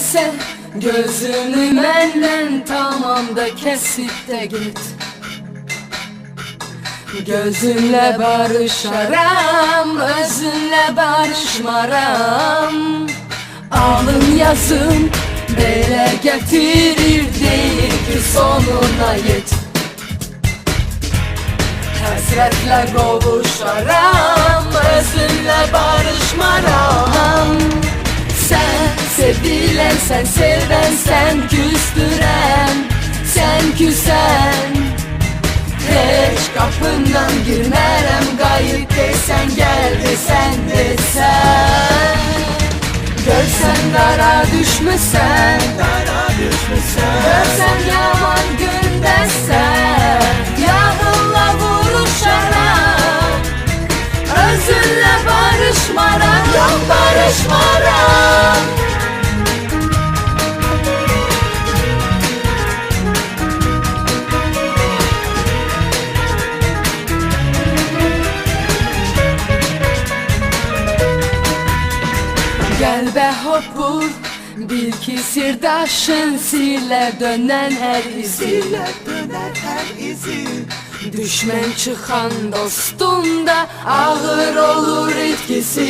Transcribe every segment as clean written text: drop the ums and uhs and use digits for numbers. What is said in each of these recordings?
ise gözünü menden tamam da kesip de git. Gözünle barışaram, özünle barışmaram. Alın yazım belə getirir, deyir ki sonuna yet. Həsrətlə qovuşaram, özünlə barışmaram. Sen sevilen, sen seven, sen küstüren, sen küsen. Heç kapından girmərəm, qayıt desen, gel desen, desen. Görsen dara düşmüsən, görsen yaman gündəsən. Yağınla vuruşaram, özünlə barışmaram, yok barışmaram. Qəlbə hopur, bil ki sirdaşın, silə dönən hər izi. Düşmən çıxan dostunda ağır olur etkisi.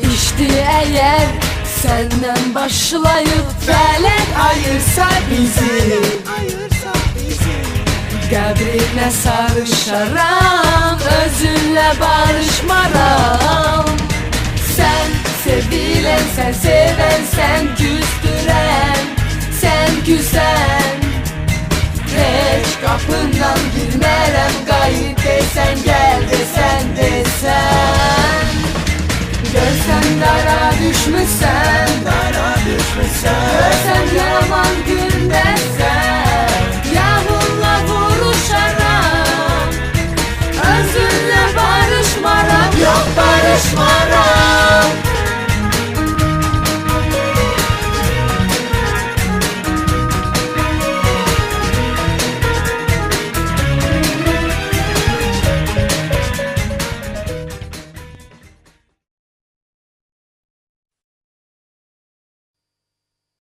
İşte əgər səndən başlayıb fələk ayırsa bizi, qəbrinə sarışaram, özünlə barışmaram. Sen sevilen, sen seven, sen küstüren, sen küsen. Heç kapından girmərəm, qayıt desen, gel desen,